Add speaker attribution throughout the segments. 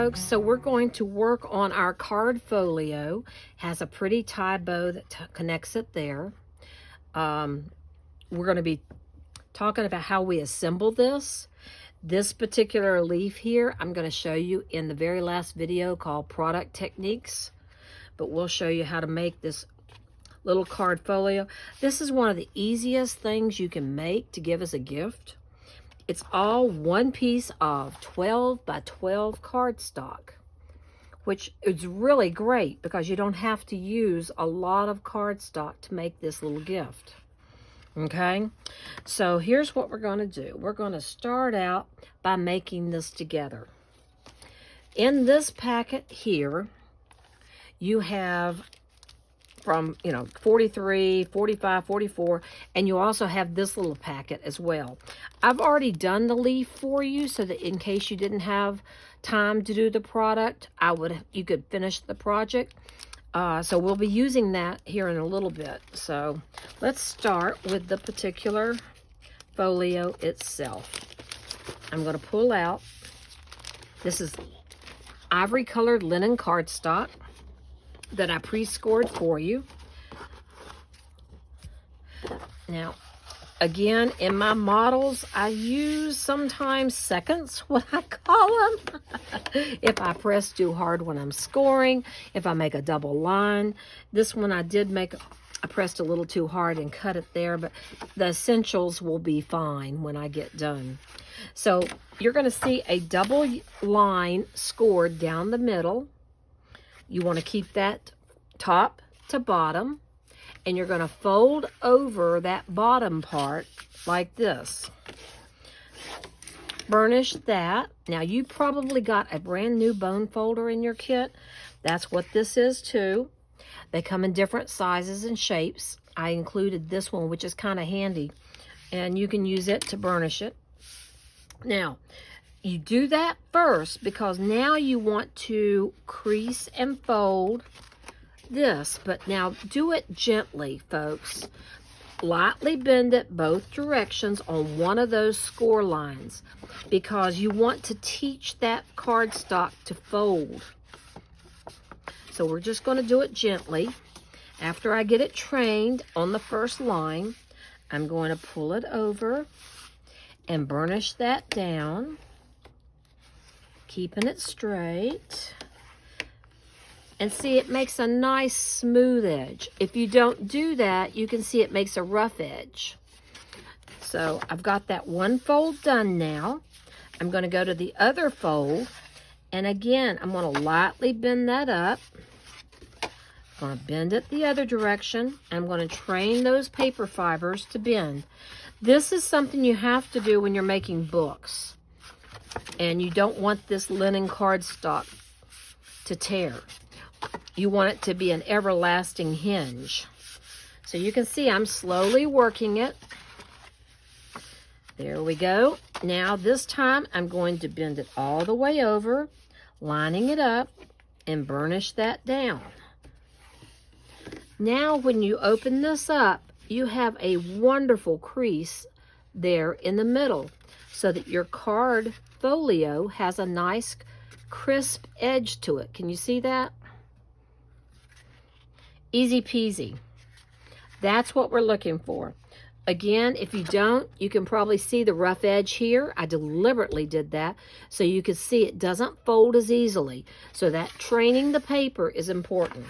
Speaker 1: folks, so we're going to work on our card folio. Has a pretty tie bow that connects it there. We're going to be talking about how we assemble this. This particular leaf here, I'm going to show you in the very last video called Product Techniques. But we'll show you how to make this little card folio. This is one of the easiest things you can make to give as a gift. It's all one piece of 12 by 12 cardstock, which is really great because you don't have to use a lot of cardstock to make this little gift. Okay, so here's what we're going to do. We're going to start out by making this together. In this packet here, you have from, 43, 45, 44, and you also have this little packet as well. I've already done the leaf for you so that in case you didn't have time to do the product, you could finish the project. So we'll be using that here in a little bit. So let's start with the particular folio itself. I'm going to pull out, this is ivory colored linen cardstock that I pre-scored for you. Now, again, in my models, I use sometimes seconds, what I call them. If I press too hard when I'm scoring, if I make a double line. This one I pressed a little too hard and cut it there, but the essentials will be fine when I get done. So you're going to see a double line scored down the middle. You want to keep that top to bottom, and you're going to fold over that bottom part like this. Burnish that. Now, you probably got a brand new bone folder in your kit. That's what this is too. They come in different sizes and shapes. I included this one, which is kind of handy, and you can use it to burnish it. Now, you do that first because now you want to crease and fold this, but now do it gently, folks. Lightly bend it both directions on one of those score lines because you want to teach that cardstock to fold. So we're just going to do it gently. After I get it trained on the first line, I'm going to pull it over and burnish that down, keeping it straight. And see, it makes a nice smooth edge. If you don't do that, you can see it makes a rough edge. So I've got that one fold done now. I'm going to go to the other fold. And again, I'm going to lightly bend that up. I'm going to bend it the other direction. I'm going to train those paper fibers to bend. This is something you have to do when you're making books. And you don't want this linen cardstock to tear. You want it to be an everlasting hinge. So you can see I'm slowly working it. There we go. Now this time I'm going to bend it all the way over, lining it up, and burnish that down. Now when you open this up, you have a wonderful crease there in the middle so that your card folio has a nice crisp edge to it. Can you see that? Easy peasy. That's what we're looking for. Again, if you don't, you can probably see the rough edge here. I deliberately did that so you can see it doesn't fold as easily. So that training the paper is important.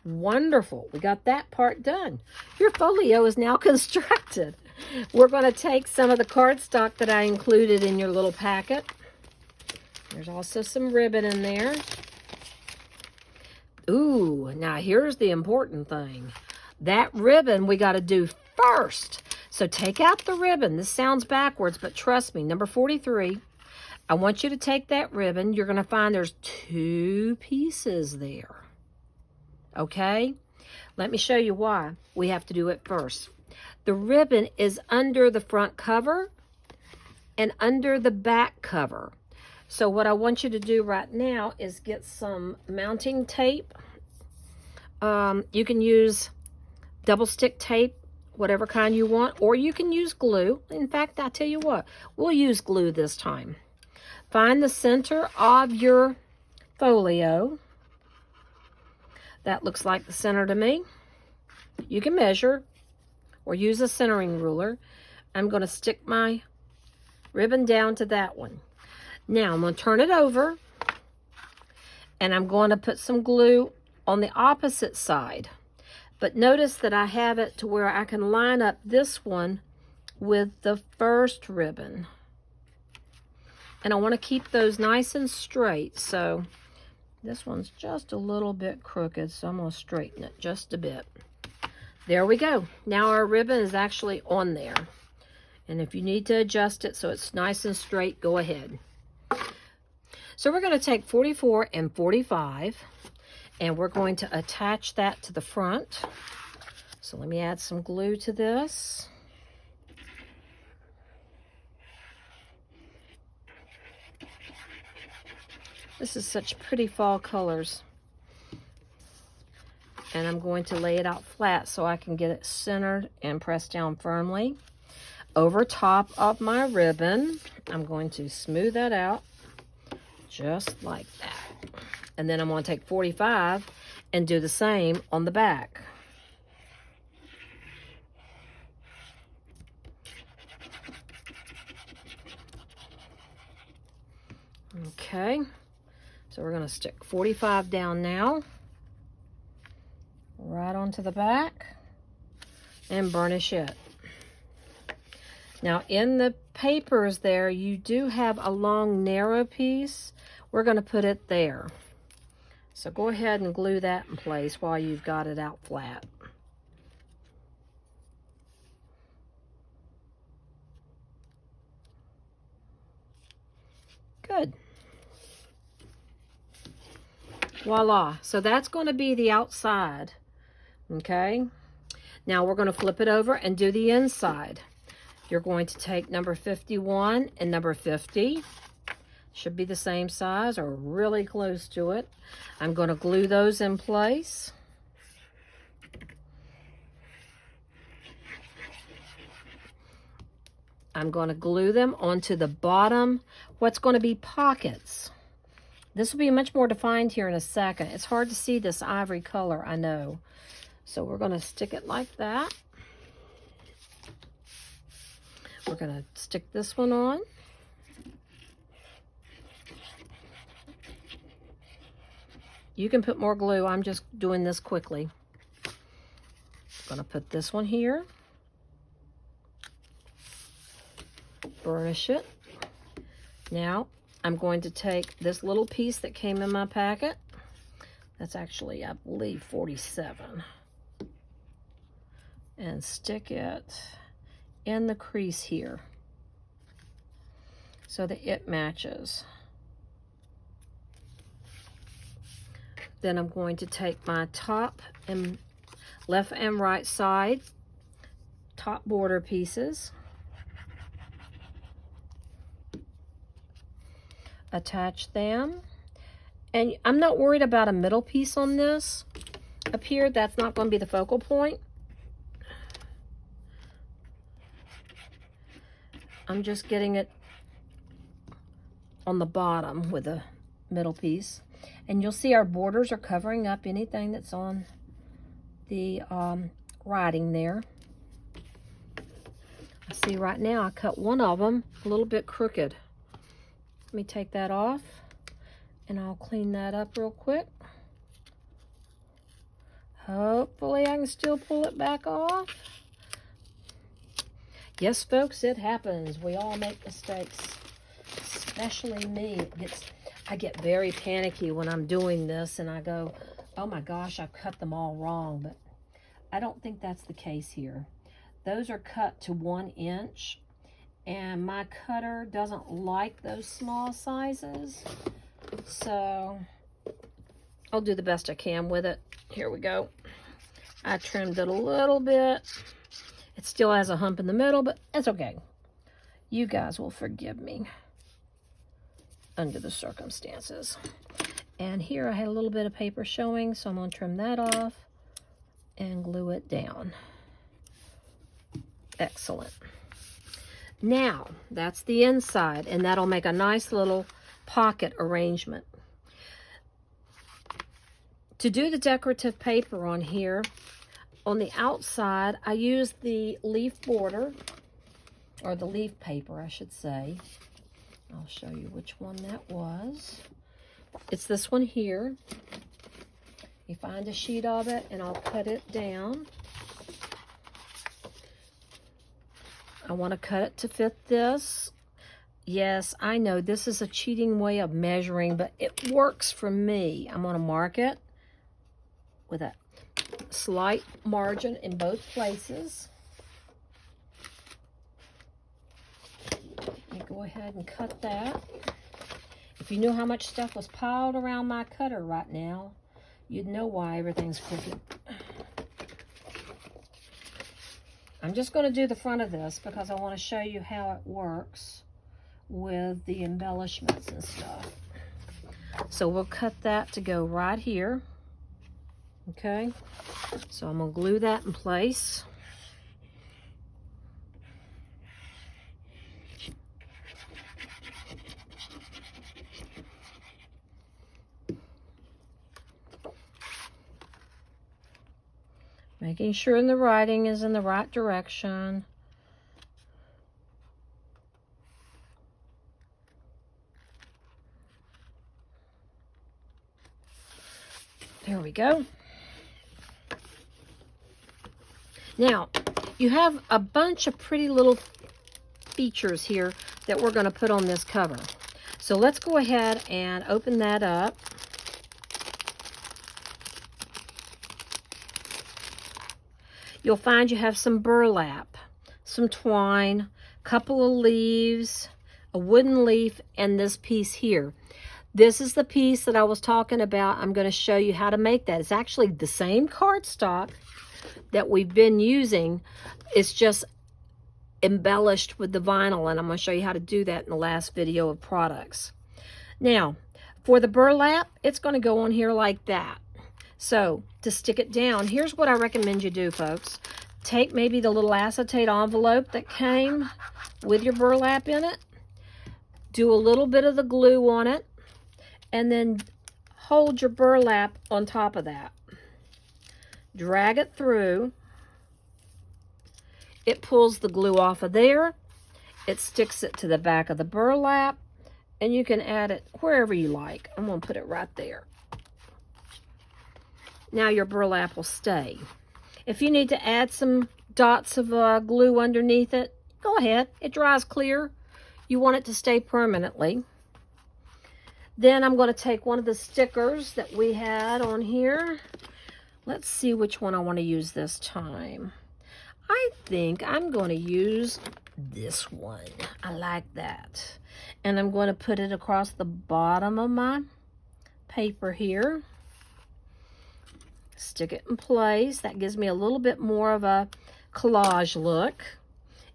Speaker 1: Wonderful. We got that part done. Your folio is now constructed. We're going to take some of the cardstock that I included in your little packet. There's also some ribbon in there. Ooh, now here's the important thing. That ribbon we got to do first. So take out the ribbon. This sounds backwards, but trust me, number 43, I want you to take that ribbon. You're going to find there's 2 pieces there. Okay? Let me show you why we have to do it first. The ribbon is under the front cover and under the back cover. So what I want you to do right now is get some mounting tape. You can use double stick tape, whatever kind you want, or you can use glue. In fact, I'll tell you what, we'll use glue this time. find the center of your folio. That looks like the center to me. You can measure or use a centering ruler. I'm going to stick my ribbon down to that one. Now I'm going to turn it over, and I'm going to put some glue on the opposite side. But notice that I have it to where I can line up this one with the first ribbon. And I want to keep those nice and straight. So this one's just a little bit crooked, so I'm going to straighten it just a bit. There we go. Now our ribbon is actually on there. And if you need to adjust it so it's nice and straight, go ahead. So we're going to take 44 and 45, and we're going to attach that to the front. So let me add some glue to this. This is such pretty fall colors. And I'm going to lay it out flat so I can get it centered and pressed down firmly. Over top of my ribbon, I'm going to smooth that out just like that. And then I'm going to take 45 and do the same on the back. Okay, so we're going to stick 45 down now, right onto the back, and burnish it. Now in the papers there, you do have a long narrow piece. We're going to put it there. So go ahead and glue that in place while you've got it out flat. Good. Voila. So that's going to be the outside. Okay. Now we're going to flip it over and do the inside. You're going to take number 51 and number 50. Should be the same size or really close to it. I'm going to glue those in place. I'm going to glue them onto the bottom, what's going to be pockets. This will be much more defined here in a second. It's hard to see this ivory color, I know. So we're going to stick it like that. We're going to stick this one on. You can put more glue. I'm just doing this quickly. I'm going to put this one here. Burnish it. Now, I'm going to take this little piece that came in my packet. That's actually, I believe, 47. And stick it in the crease here so that it matches. Then I'm going to take my top and left and right side top border pieces, attach them, and I'm not worried about a middle piece on this up here. That's not going to be the focal point. I'm just getting it on the bottom with a middle piece. And you'll see our borders are covering up anything that's on the writing there. I see right now I cut one of them a little bit crooked. Let me take that off and I'll clean that up real quick. Hopefully I can still pull it back off. Yes, folks, it happens. We all make mistakes, especially me. I get very panicky when I'm doing this and I go, oh my gosh, I've cut them all wrong. But I don't think that's the case here. Those are cut to 1 inch and my cutter doesn't like those small sizes. So I'll do the best I can with it. Here we go. I trimmed it a little bit. It still has a hump in the middle, but it's okay. You guys will forgive me under the circumstances. And here I had a little bit of paper showing, so I'm going to trim that off and glue it down. Excellent. Now, that's the inside, and that'll make a nice little pocket arrangement. To do the decorative paper on here, on the outside, I used the leaf border, or the leaf paper, I should say. I'll show you which one that was. It's this one here. You find a sheet of it, and I'll cut it down. I want to cut it to fit this. Yes, I know this is a cheating way of measuring, but it works for me. I'm going to mark it with a slight margin in both places. Let me go ahead and cut that. If you knew how much stuff was piled around my cutter right now, you'd know why everything's crooked. I'm just going to do the front of this because I want to show you how it works with the embellishments and stuff. So we'll cut that to go right here. Okay, so I'm going to glue that in place. Making sure the writing is in the right direction. There we go. Now, you have a bunch of pretty little features here that we're going to put on this cover. So let's go ahead and open that up. You'll find you have some burlap, some twine, a couple of leaves, a wooden leaf, and this piece here. This is the piece that I was talking about. I'm going to show you how to make that. It's actually the same cardstock that we've been using. It's just embellished with the vinyl, and I'm going to show you how to do that in the last video of products. Now, for the burlap, it's going to go on here like that. So, to stick it down, here's what I recommend you do, folks. Take maybe the little acetate envelope that came with your burlap in it. Do a little bit of the glue on it. And then hold your burlap on top of that. Drag it through. It pulls the glue off of there. It sticks it to the back of the burlap. And you can add it wherever you like. I'm going to put it right there. Now your burlap will stay. If you need to add some dots of glue underneath it, go ahead. It dries clear. You want it to stay permanently. Then I'm going to take one of the stickers that we had on here. Let's see which one I want to use this time. I think I'm going to use this one. I like that. And I'm going to put it across the bottom of my paper here. Stick it in place. That gives me a little bit more of a collage look.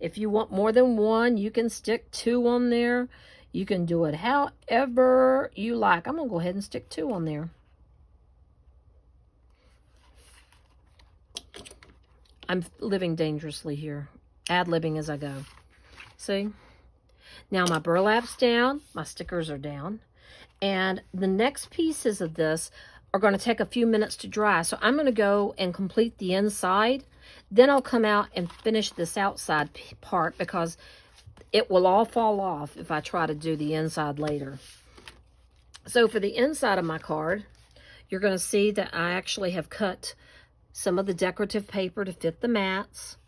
Speaker 1: If you want more than one, you can stick two on there. You can do it however you like. I'm going to go ahead and stick two on there. I'm living dangerously here. Ad-libbing as I go. See? Now my burlap's down. My stickers are down. And the next pieces of this are going to take a few minutes to dry. So I'm going to go and complete the inside. Then I'll come out and finish this outside part because it will all fall off if I try to do the inside later. So for the inside of my card, you're going to see that I actually have cut some of the decorative paper to fit the mats.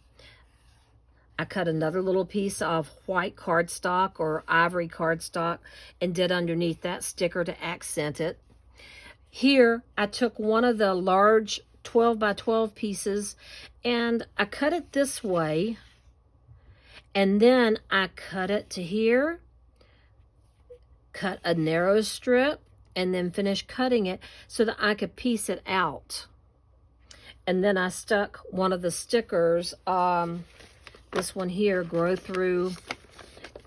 Speaker 1: I cut another little piece of white cardstock or ivory cardstock and did underneath that sticker to accent it. Here, I took one of the large 12 by 12 pieces and I cut it this way. And then I cut it to here, cut a narrow strip, and then finish cutting it so that I could piece it out. And then I stuck one of the stickers, this one here, Grow Through,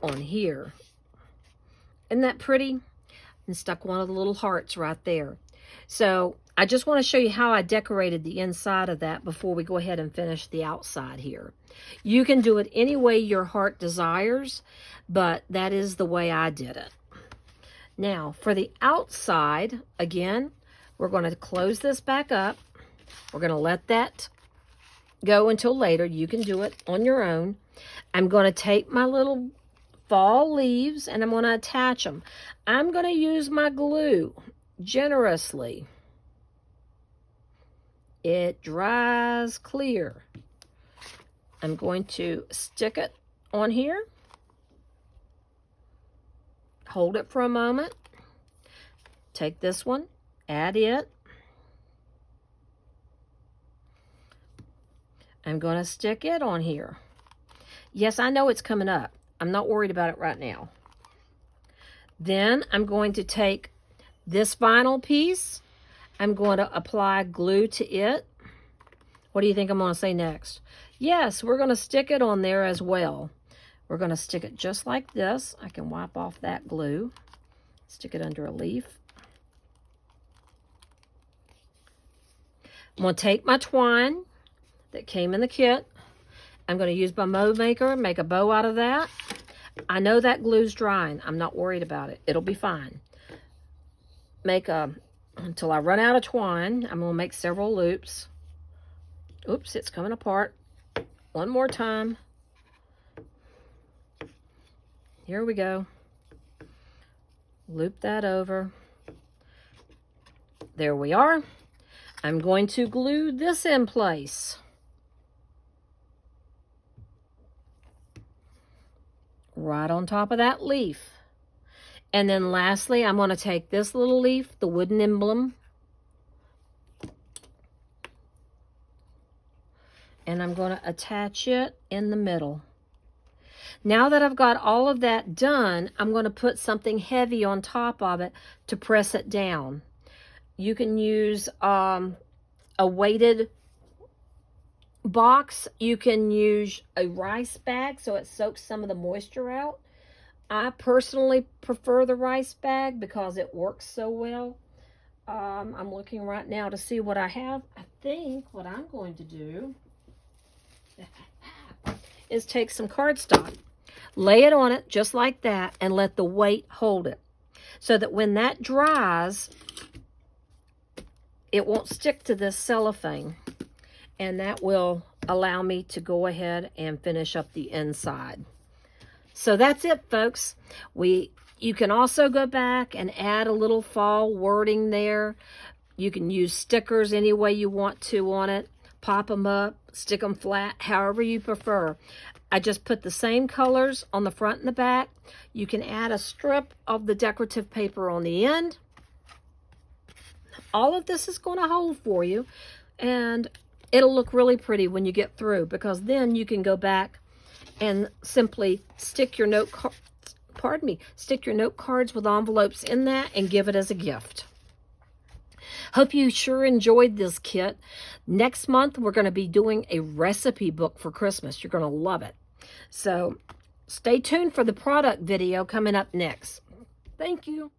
Speaker 1: on here. Isn't that pretty? And stuck one of the little hearts right there. So I just want to show you how I decorated the inside of that before we go ahead and finish the outside here. You can do it any way your heart desires, but that is the way I did it. Now, for the outside, again, we're going to close this back up. We're going to let that go until later. You can do it on your own. I'm going to take my little fall leaves and I'm going to attach them. I'm going to use my glue generously. It dries clear. I'm going to stick it on here. Hold it for a moment. Take this one, add it. I'm going to stick it on here. Yes, I know it's coming up. I'm not worried about it right now. Then I'm going to take this vinyl piece. I'm going to apply glue to it. What do you think I'm going to say next? Yes, we're going to stick it on there as well. We're going to stick it just like this. I can wipe off that glue. Stick it under a leaf. I'm going to take my twine that came in the kit. I'm going to use my bow maker, make a bow out of that. I know that glue's drying. I'm not worried about it. It'll be fine. Until I run out of twine, I'm going to make several loops. Oops, it's coming apart. One more time. Here we go. Loop that over. There we are. I'm going to glue this in place. Right on top of that leaf. And then lastly, I'm going to take this little leaf, the wooden emblem, and I'm going to attach it in the middle. Now that I've got all of that done, I'm going to put something heavy on top of it to press it down. You can use a weighted box. You can use a rice bag so it soaks some of the moisture out. I personally prefer the rice bag because it works so well. I'm looking right now to see what I have. I think what I'm going to do is take some cardstock, lay it on it just like that, and let the weight hold it so that when that dries, it won't stick to this cellophane, and that will allow me to go ahead and finish up the inside. So that's it, folks. You can also go back and add a little fall wording there. You can use stickers any way you want to on it. Pop them up, stick them flat, however you prefer. I just put the same colors on the front and the back. You can add a strip of the decorative paper on the end. All of this is going to hold for you, and it'll look really pretty when you get through, because then you can go back and simply stick your note cards with envelopes in that and give it as a gift. Hope you sure enjoyed this kit. Next month, we're going to be doing a recipe book for Christmas. You're going to love it. So stay tuned for the product video coming up next. Thank you.